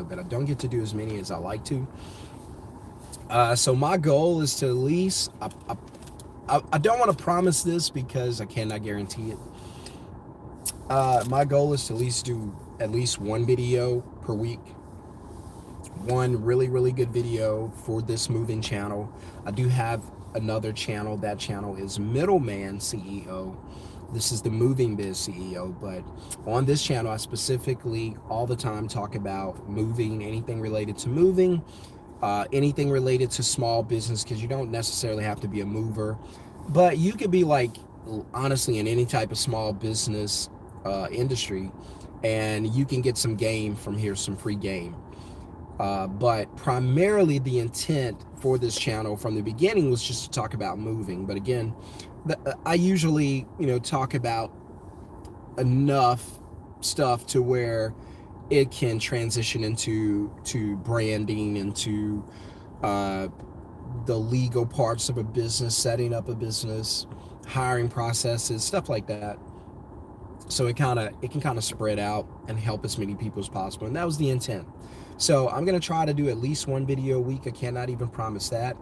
but I don't get to do as many as I like to. So my goal is to at least, I don't want to promise this because I cannot guarantee it. My goal is to at least do at least one video per week, one really, really good video for this moving channel. I do have another channel. That channel is Middleman CEO. This is the Moving Biz CEO, but on this channel, I specifically all the time talk about moving, anything related to moving, anything related to small business, because you don't necessarily have to be a mover, but you could be like, honestly, in any type of small business industry, and you can get some game from here, some free game. But primarily the intent for this channel from the beginning was just to talk about moving. But again, I usually, talk about enough stuff to where it can transition into branding, into uh, the legal parts of a business, setting up a business, hiring processes, stuff like that. So it can kind of spread out and help as many people as possible, and that was the intent. So I'm gonna try to do at least one video a week. I cannot even promise that.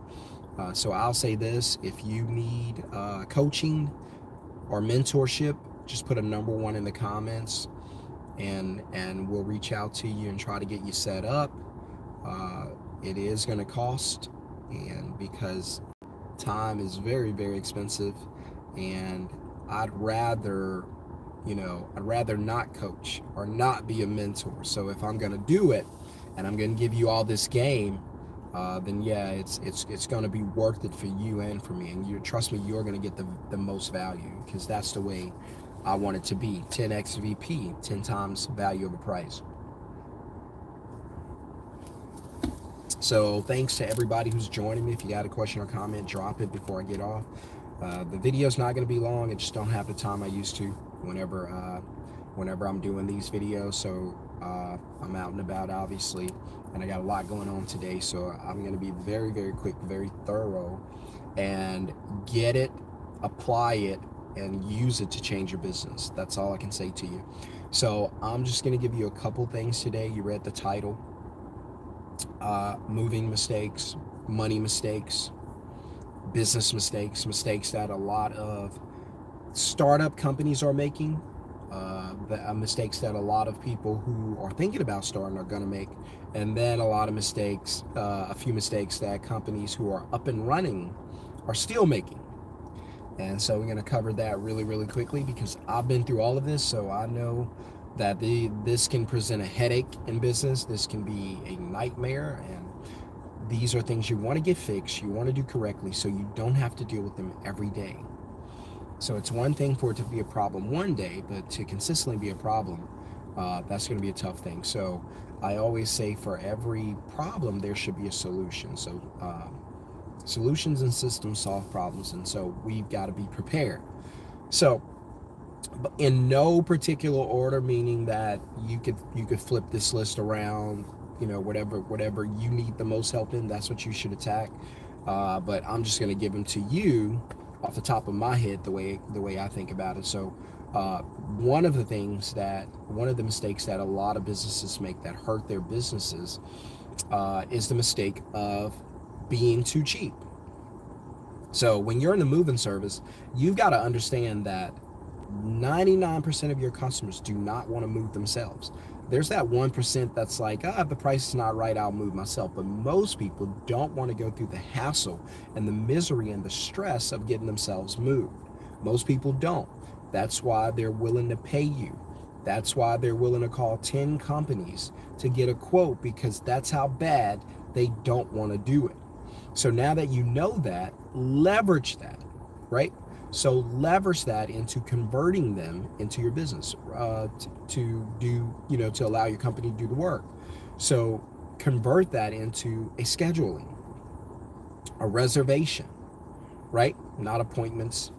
So I'll say this: if you need coaching or mentorship, just put a number one in the comments, and we'll reach out to you and try to get you set up. It is going to cost, and because time is very, very expensive, and I'd rather, I'd rather not coach or not be a mentor. So if I'm going to do it, and I'm going to give you all this game, then yeah, it's going to be worth it for you and for me. And you trust me, you're going to get the most value, because that's the way I want it to be. 10x VP, 10 times value of a price. So thanks to everybody who's joining me. If you got a question or comment, drop it before I get off. The video's not going to be long. I just don't have the time I used to whenever I'm doing these videos. So I'm out and about, obviously, and I got a lot going on today. So I'm going to be very, very quick, very thorough, and get it, apply it, and use it to change your business. That's all I can say to you. So I'm just going to give you a couple things today. You read the title. Moving mistakes, money mistakes, business mistakes, mistakes that a lot of startup companies are making, mistakes that a lot of people who are thinking about starting are going to make, and then a lot of mistakes, a few mistakes that companies who are up and running are still making. And so we're going to cover that really, really quickly, because I've been through all of this, so I know that this can present a headache in business. This can be a nightmare, and these are things you want to get fixed, you want to do correctly, so you don't have to deal with them every day. So it's one thing for it to be a problem one day, but to consistently be a problem, that's going to be a tough thing. So I always say for every problem, there should be a solution. So solutions and systems solve problems, and so we've got to be prepared. So in no particular order, meaning that you could flip this list around, whatever you need the most help in, that's what you should attack. But I'm just going to give them to you off the top of my head, the way I think about it. So one of the mistakes that a lot of businesses make that hurt their businesses is the mistake of being too cheap. So when you're in the moving service, you've got to understand that 99% of your customers do not want to move themselves. There's that 1% that's like, if the price is not right, I'll move myself. But most people don't want to go through the hassle and the misery and the stress of getting themselves moved. Most people don't. That's why they're willing to pay you. That's why they're willing to call 10 companies to get a quote, because that's how bad they don't want to do it. So now that you know that, leverage that, right? So leverage that into converting them into your business, to do, to allow your company to do the work. So convert that into a scheduling, a reservation, right? Not appointments,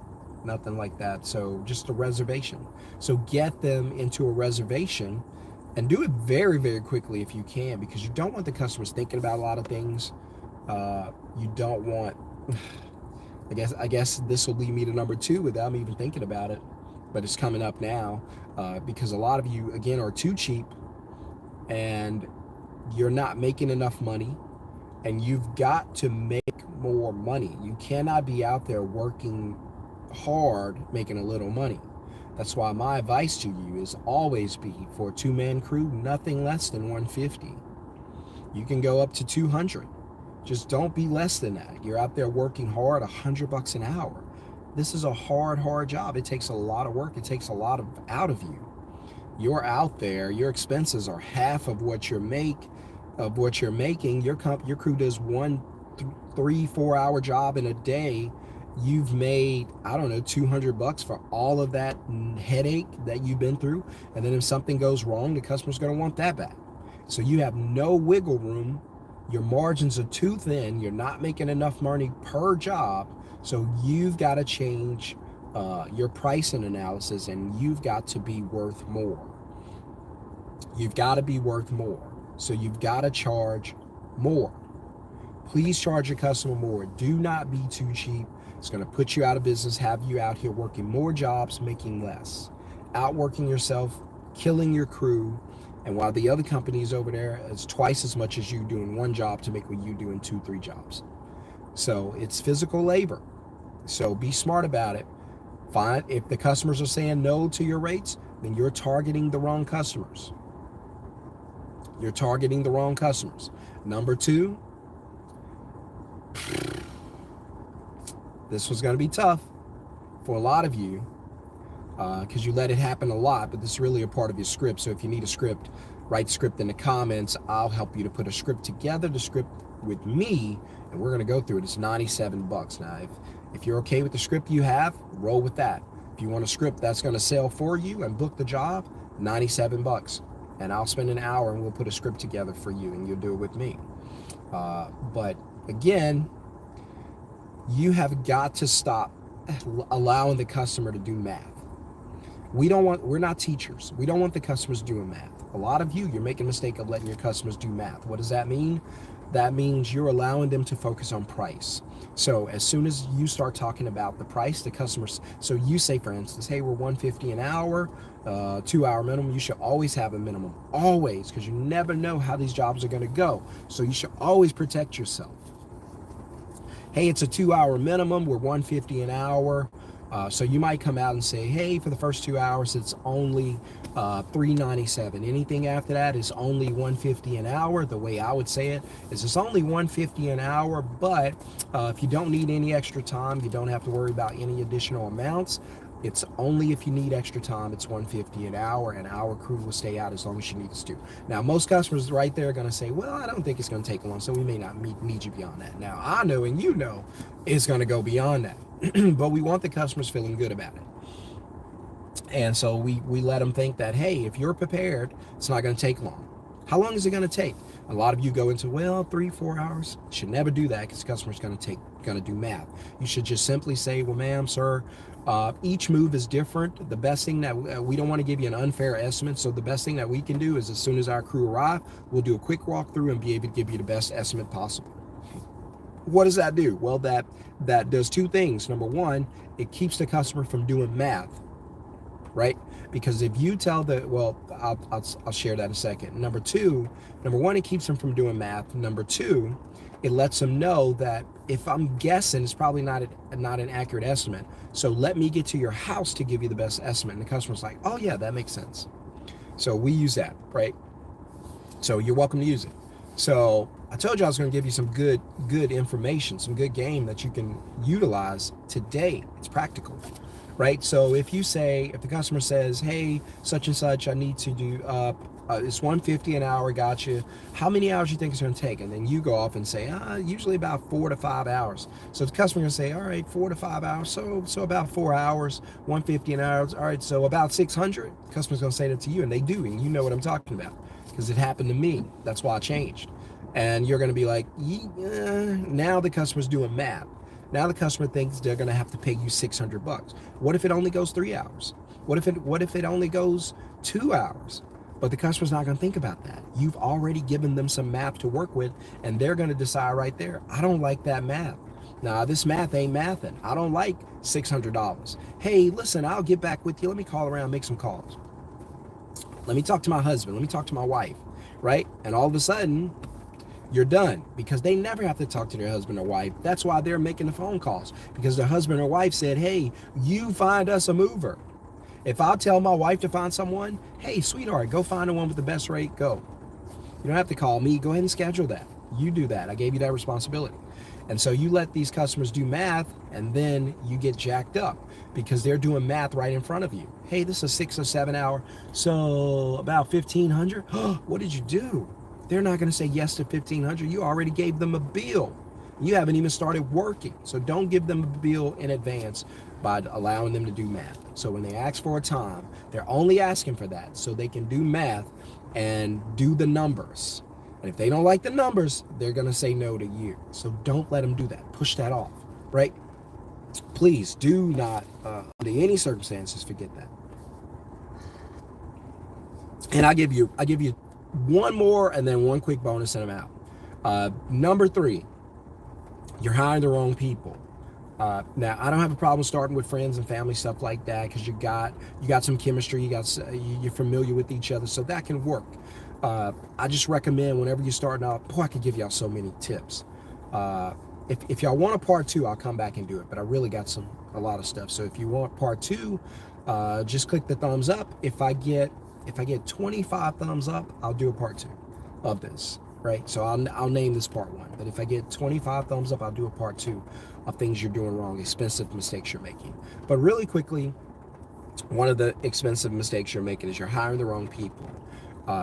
nothing like that. So just a reservation. So get them into a reservation, and do it very, very quickly if you can, because you don't want the customers thinking about a lot of things. You don't want, I guess this will lead me to number 2 without me even thinking about it, but it's coming up now, because a lot of you, again, are too cheap, and you're not making enough money, and you've got to make more money. You cannot be out there working hard making a little money. That's why my advice to you is always be, for a two-man crew, nothing less than 150. You can go up to 200. Just don't be less than that. You're out there working hard, $100 an hour. This is a hard job. It takes a lot of work. It takes a lot out of you. You're out there. Your expenses are half of what you're making. Your crew does 3-4 hour job in a day. You've made, I don't know, $200 for all of that headache that you've been through. And then if something goes wrong, the customer's going to want that back. So you have no wiggle room. Your margins are too thin. You're not making enough money per job. So you've got to change your pricing analysis, and you've got to be worth more. You've got to be worth more. So you've got to charge more. Please charge your customer more. Do not be too cheap. It's going to put you out of business, have you out here working more jobs, making less, outworking yourself, killing your crew. And while the other companies over there is twice as much as you doing one job to make what you do in 2-3 jobs. So it's physical labor. So be smart about it. Fine. If the customers are saying no to your rates, then you're targeting the wrong customers. You're targeting the wrong customers. Number 2, this was going to be tough for a lot of you because you let it happen a lot, but this is really a part of your script. So if you need a script, write script in the comments. I'll help you to put a script together, the script with me, and we're going to go through it. It's $97. Now, if you're okay with the script you have, roll with that. If you want a script that's going to sell for you and book the job, $97. And I'll spend an hour and we'll put a script together for you, and you'll do it with me. But again, you have got to stop allowing the customer to do math. We're not teachers. We don't want the customers doing math. A lot of you're making a mistake of letting your customers do math. What does that mean? That means you're allowing them to focus on price. So as soon as you start talking about the price, the customers, so you say, for instance, hey, we're $150 an hour, 2-hour minimum. You should always have a minimum, always, because you never know how these jobs are going to go. So you should always protect yourself. Hey, it's a 2-hour minimum. We're $150 an hour. So you might come out and say, hey, for the first 2 hours, it's only $397. Anything after that is only $150 an hour. The way I would say it is it's only $150 an hour, but if you don't need any extra time, you don't have to worry about any additional amounts. It's only if you need extra time, it's $150 an hour, and our crew will stay out as long as she needs to. Now, most customers right there are going to say, well, I don't think it's going to take long, so we may not need you beyond that. Now, I know and you know it's going to go beyond that. But we want the customers feeling good about it. And so we let them think that, hey, if you're prepared, it's not going to take long. How long is it going to take? A lot of you go into, well, 3-4 hours. You should never do that because the customer's going to do math. You should just simply say, well, ma'am, sir, each move is different. The best thing that we don't want to give you an unfair estimate. So the best thing that we can do is as soon as our crew arrive, we'll do a quick walkthrough and be able to give you the best estimate possible. What does that do? Well, that does 2 things. Number 1, it keeps the customer from doing math, right? Because if you tell I'll share that in a second. Number 1, it keeps them from doing math. Number 2, it lets them know that if I'm guessing, it's probably not an accurate estimate. So let me get to your house to give you the best estimate. And the customer's like, oh yeah, that makes sense. So we use that, right? So you're welcome to use it. So I told you I was going to give you some good information, some good game that you can utilize today. It's practical, right? So if the customer says, hey, such and such, I need to do, it's $150 an hour, gotcha. How many hours do you think it's going to take? And then you go off and say, usually about 4 to 5 hours. So the customer going to say, all right, 4 to 5 hours. So about 4 hours, $150 an hour. All right, so about 600. The customer's going to say that to you, and they do, and you know what I'm talking about because it happened to me. That's why I changed. And you're going to be like, now the customer's doing math. Now the customer thinks they're going to have to pay you $600. What if it only goes 3 hours? What if it only goes 2 hours? But the customer's not going to think about that. You've already given them some math to work with, and they're going to decide right there, I don't like that math. Now, this math ain't mathing. I don't like $600. Hey, listen, I'll get back with you. Let me call around, make some calls. Let me talk to my husband. Let me talk to my wife. right? And all of a sudden, you're done, because they never have to talk to their husband or wife. That's why they're making the phone calls, because their husband or wife said, hey, you find us a mover. If I tell my wife to find someone, hey, sweetheart, go find the one with the best rate, go. You don't have to call me. Go ahead and schedule that. You do that. I gave you that responsibility. And so you let these customers do math, and then you get jacked up because they're doing math right in front of you. Hey, this is a 6 or 7 hour, so about 1,500. What did you do? They're not going to say yes to 1,500. You already gave them a bill. You haven't even started working. So don't give them a bill in advance by allowing them to do math. So when they ask for a time, they're only asking for that so they can do math and do the numbers. And if they don't like the numbers, they're going to say no to you. So don't let them do that. Push that off, right? Please do not, under any circumstances, forget that. And I give you one more and then one quick bonus and I'm out. Number 3, you're hiring the wrong people. Now, I don't have a problem starting with friends and family, stuff like that, because you got some chemistry, you're familiar with each other, so that can work. I just recommend whenever you're starting out, I could give y'all so many tips. If y'all want a part 2, I'll come back and do it, but I really got a lot of stuff. So if you want part 2, just click the thumbs up. If I get 25 thumbs up, I'll do a part 2 of this. Right, so I'll name this part 1, but if I get 25 thumbs up, I'll do a part 2 of things you're doing wrong, expensive mistakes you're making. But really quickly, one of the expensive mistakes you're making is you're hiring the wrong people.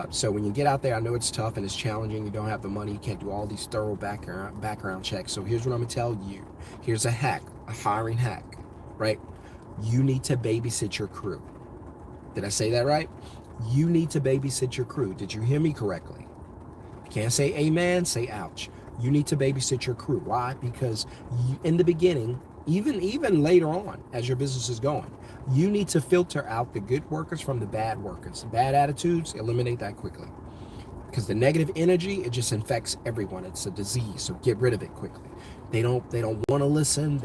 So when you get out there, I know it's tough and it's challenging. You don't have the money. You can't do all these thorough background checks. So here's what I'm gonna tell you. Here's a hack, a hiring hack, right? You need to babysit your crew. Did I say that right? You need to babysit your crew. Did you hear me correctly? Can't say amen, say ouch. You need to babysit your crew. Why? Because in the beginning, even later on, as your business is going, you need to filter out the good workers from the bad workers. Bad attitudes, eliminate that quickly. Because the negative energy, it just infects everyone. It's a disease, so get rid of it quickly. They don't want to listen.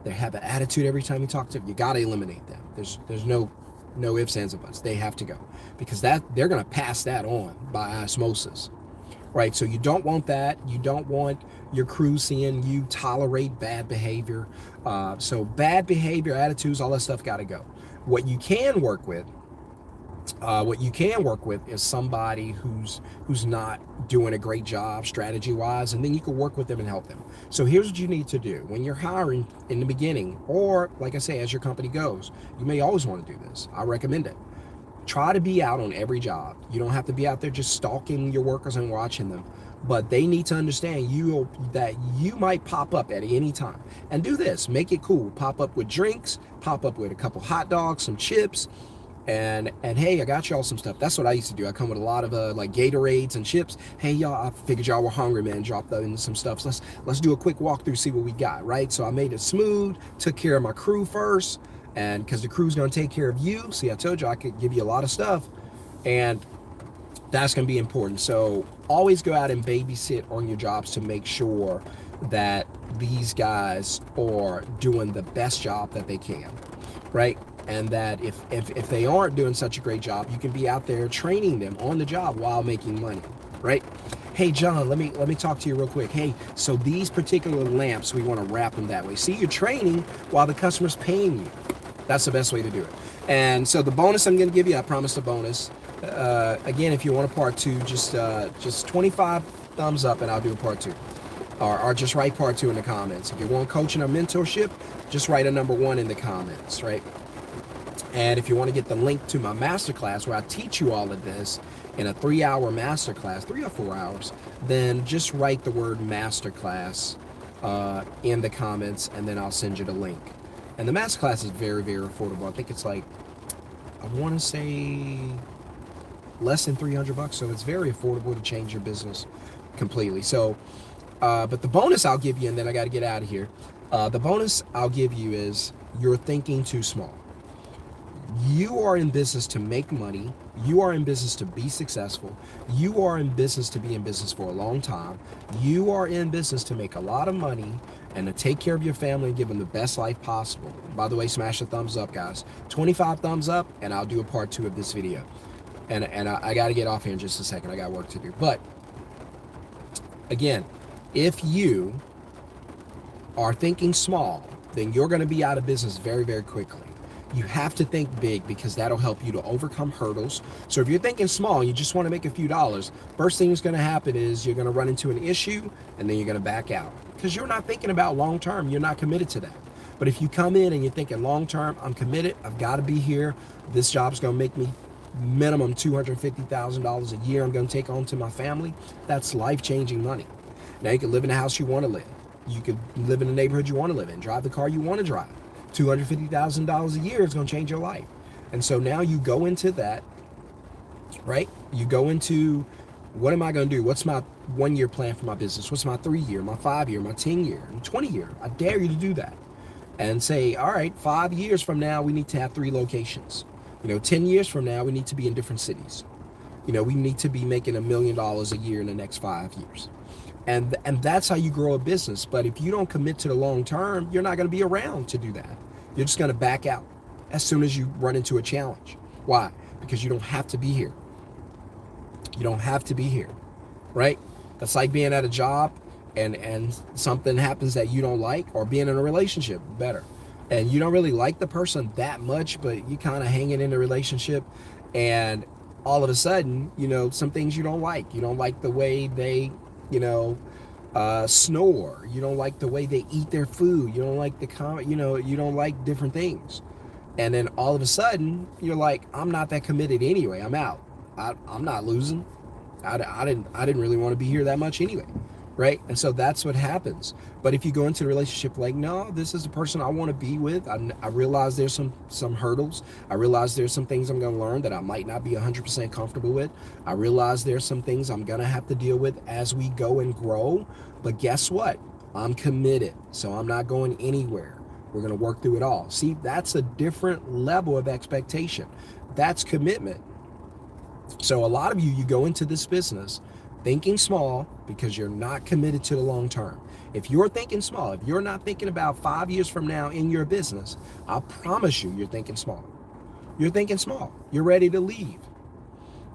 They have an attitude every time you talk to them. You got to eliminate them. There's no ifs, ands, or buts. They have to go, because they're going to pass that on by osmosis. Right, so you don't want that. You don't want your crew seeing you tolerate bad behavior. So bad behavior, attitudes, all that stuff got to go. What you can work with is somebody who's not doing a great job strategy-wise, and then you can work with them and help them. So here's what you need to do when you're hiring in the beginning, or like I say, as your company goes. You may always want to do this. I recommend it. Try to be out on every job. You don't have to be out there just stalking your workers and watching them, but they need to understand that you might pop up at any time. And do this, make it cool. Pop up with drinks, pop up with a couple hot dogs, some chips, and hey, I got y'all some stuff. That's what I used to do. I come with a lot of like Gatorades and chips. Hey y'all, I figured y'all were hungry, man. Drop that in some stuff. So let's do a quick walkthrough, see what we got, right? So I made it smooth, took care of my crew first. And because the crew's going to take care of you. See, I told you I could give you a lot of stuff, and that's going to be important. So always go out and babysit on your jobs to make sure that these guys are doing the best job that they can, right? And that if they aren't doing such a great job, you can be out there training them on the job while making money, right? Hey John, let me talk to you real quick. Hey, so these particular lamps, we want to wrap them that way. See, you're training while the customer's paying you. That's the best way to do it. And so the bonus I'm going to give you, I promised a bonus. Again, if you want a part 2, just 25 thumbs up and I'll do a part 2. Or just write part 2 in the comments. If you want coaching or mentorship, just write a number 1 in the comments, right? And if you want to get the link to my masterclass where I teach you all of this in a 3-hour masterclass, 3 or 4 hours, then just write the word masterclass in the comments, and then I'll send you the link. And the masterclass is very, very affordable. I think it's like, I want to say less than $300, so it's very affordable to change your business completely. So, but the bonus I'll give you, and then I got to get out of here. The bonus I'll give you is you're thinking too small. You are in business to make money. You are in business to be successful. You are in business to be in business for a long time. You are in business to make a lot of money and to take care of your family and give them the best life possible. By the way, smash the thumbs up, guys. 25 thumbs up, and I'll do a part 2 of this video. And I got to get off here in just a second. I got work to do. But again, if you are thinking small, then you're going to be out of business very, very quickly. You have to think big because that'll help you to overcome hurdles. So if you're thinking small and you just want to make a few dollars, first thing that's going to happen is you're going to run into an issue and then you're going to back out because you're not thinking about long term. You're not committed to that. But if you come in and you're thinking long term, I'm committed, I've got to be here. This job's going to make me minimum $250,000 a year I'm going to take home to my family. That's life-changing money. Now you can live in the house you want to live. You could live in the neighborhood you want to live in, drive the car you want to drive. $250,000 a year is going to change your life. And so now you go into that, right? You go into, what am I going to do? What's my 1 year plan for my business? What's my 3 year, my 5 year, my 10 year, and 20 year? I dare you to do that and say, all right, 5 years from now, we need to have 3 locations. 10 years from now, we need to be in different cities. We need to be making $1 million a year in the next 5 years. And that's how you grow a business. But if you don't commit to the long term, you're not going to be around to do that. You're just going to back out as soon as you run into a challenge. Why? Because you don't have to be here. You don't have to be here, right? That's like being at a job and something happens that you don't like, or being in a relationship, better. And you don't really like the person that much, but you kind of hanging in the relationship, and all of a sudden, some things you don't like. You don't like the way they snore. You don't like the way they eat their food. You don't like you don't like different things. And then all of a sudden you're like, I'm not that committed anyway. I'm out. I'm not losing. I didn't really want to be here that much anyway. Right? And so that's what happens. But if you go into the relationship like, no, this is the person I want to be with. I realize there's some hurdles. I realize there's some things I'm going to learn that I might not be 100% comfortable with. I realize there's some things I'm going to have to deal with as we go and grow. But guess what? I'm committed. So I'm not going anywhere. We're going to work through it all. See, that's a different level of expectation. That's commitment. So a lot of you go into this business thinking small because you're not committed to the long term. If you're thinking small, if you're not thinking about 5 years from now in your business, I promise you, you're thinking small. You're thinking small. You're ready to leave.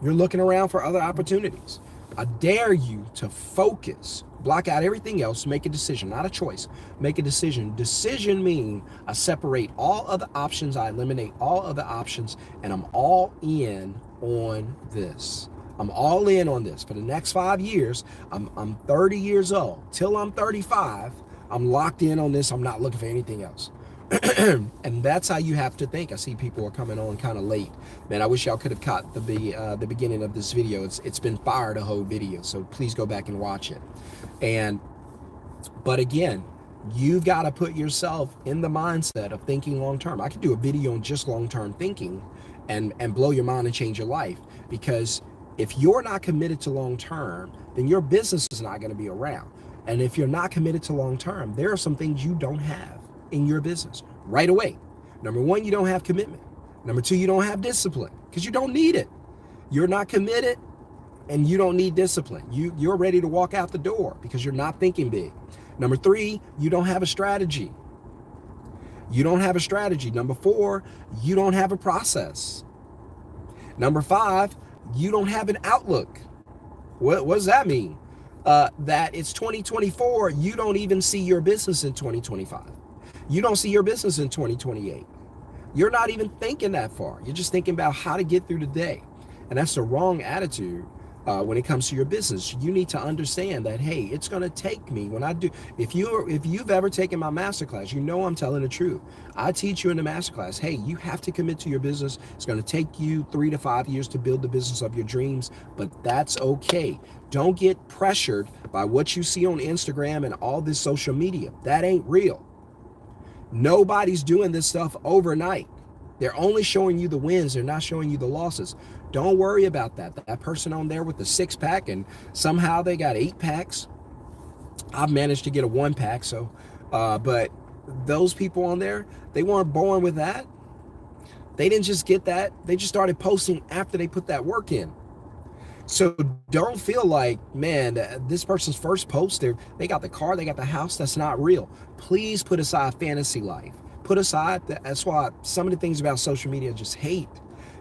You're looking around for other opportunities. I dare you to focus, block out everything else, make a decision, not a choice. Make a decision. Decision means I separate all other options, I eliminate all other options, and I'm all in on this. I'm all in on this. For the next 5 years, I'm 30 years old. Till I'm 35, I'm locked in on this. I'm not looking for anything else. And that's how you have to think. I see people are coming on kind of late. Man, I wish y'all could have caught the beginning of this video. It's been fire, the whole video. So please go back and watch it. But again, you've got to put yourself in the mindset of thinking long term. I could do a video on just long term thinking and blow your mind and change your life, because if you're not committed to long term, then your business is not going to be around. And if you're not committed to long term, there are some things you don't have in your business right away. Number one, you don't have commitment. Number two, you don't have discipline because you don't need it. You're not committed and you don't need discipline. You're ready to walk out the door because you're not thinking big. Number three, you don't have a strategy. You don't have a strategy. Number four, you don't have a process. Number five, you don't have an outlook. What does that mean? That it's 2024, you don't even see your business in 2025. You don't see your business in 2028. You're not even thinking that far. You're just thinking about how to get through the day. And that's the wrong attitude when it comes to your business. You need to understand that, hey, it's going to take me when I do. If you've ever taken my masterclass, you know I'm telling the truth. I teach you in the masterclass, hey, you have to commit to your business. It's going to take you 3 to 5 years to build the business of your dreams, but that's okay. Don't get pressured by what you see on Instagram and all this social media. That ain't real. Nobody's doing this stuff overnight. They're only showing you the wins. They're not showing you the losses. Don't worry about that. That person on there with the 6-pack and somehow they got 8 packs. I've managed to get a 1-pack. So, but those people on there, they weren't born with that. They didn't just get that. They just started posting after they put that work in. So don't feel like, man, this person's first post, they got the car, they got the house. That's not real. Please put aside fantasy life. Put aside, that's why some of the things about social media I just hate,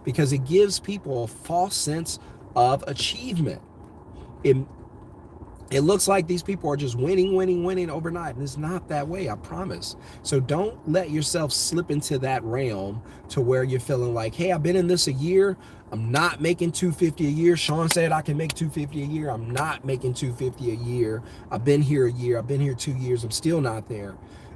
because it gives people a false sense of achievement. It looks like these people are just winning overnight, and it's not that way, I promise. So don't let yourself slip into that realm to where you're feeling like, hey, I've been in this a year, I'm not making 250 a year. Sean said I can make 250 a year. I'm not making 250 a year. I've been here a year, I've been here 2 years, I'm still not there.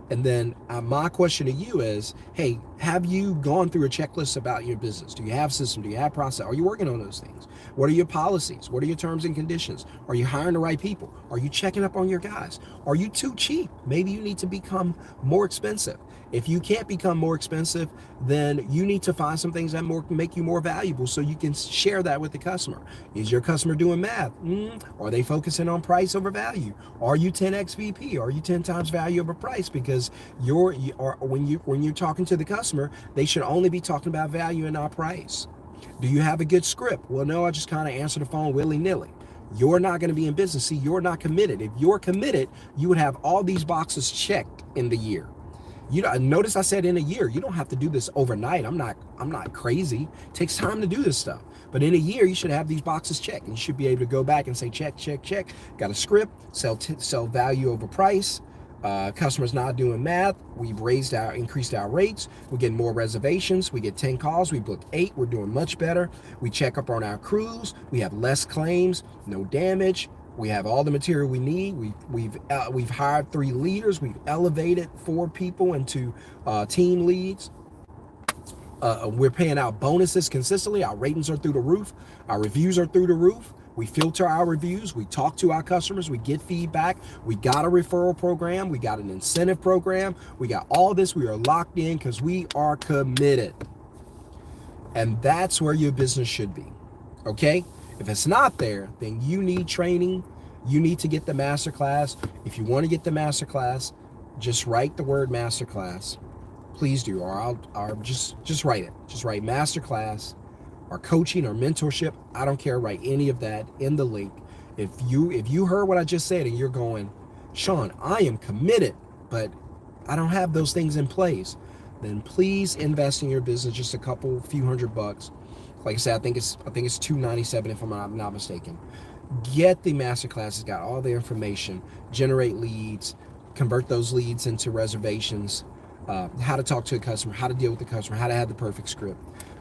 And then my question to you is, hey, have you gone through a checklist about your business? Do you have system? Do you have process? Are you working on those things? What are your policies? What are your terms and conditions? Are you hiring the right people? Are you checking up on your guys? Are you too cheap? Maybe you need to become more expensive. If you can't become more expensive, then you need to find some things that make you more valuable so you can share that with the customer. Is your customer doing math? Are they focusing on price over value? Are you 10x VP? Are you 10 times value over price? Because when you're talking to the customer, they should only be talking about value and not price. Do you have a good script? Well, no, I just kind of answer the phone willy-nilly. You're not going to be in business. See, you're not committed. If you're committed, you would have all these boxes checked in the year. You know, notice I said in a year. You don't have to do this overnight. I'm not crazy. It takes time to do this stuff. But in a year, you should have these boxes checked. And you should be able to go back and say, check, check, check. Got a script, sell value over price. Customers not doing math. We've increased our rates. We're getting more reservations. We get 10 calls. We book 8. We're doing much better. We check up on our crews. We have less claims, no damage. We have all the material we need. We've hired 3 leaders. We've elevated 4 people into team leads. We're paying out bonuses consistently. Our ratings are through the roof. Our reviews are through the roof. We filter our reviews. We talk to our customers. We get feedback. We got a referral program. We got an incentive program. We got all this. We are locked in because we are committed. And that's where your business should be. Okay? If it's not there, then you need training. You need to get the masterclass. If you want to get the masterclass, just write the word masterclass. Please do, or just write it. Just write masterclass, or coaching, or mentorship. I don't care. Write any of that in the link. If you heard what I just said and you're going, Sean, I am committed, but I don't have those things in place, then please invest in your business. Just a few $100. Like I said, I think it's $297 if I'm not mistaken. Get the masterclass. It's got all the information. Generate leads, convert those leads into reservations. How to talk to a customer, how to deal with the customer, how to have the perfect script,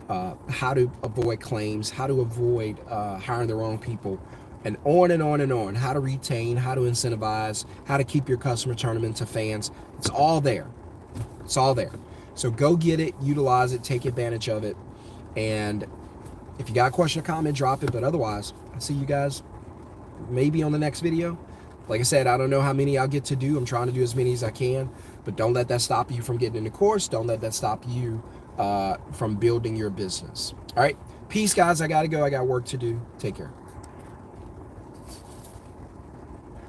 how to avoid claims, how to avoid hiring the wrong people, and on and on and on. How to retain, how to incentivize, how to keep your customer, turn them into fans. It's all there. It's all there. So go get it, utilize it, take advantage of it. And if you got a question or comment, drop it. But otherwise, I'll see you guys maybe on the next video. Like I said, I don't know how many I'll get to do. I'm trying to do as many as I can. But don't let that stop you from getting in the course. Don't let that stop you from building your business. All right. Peace, guys. I got to go. I got work to do. Take care.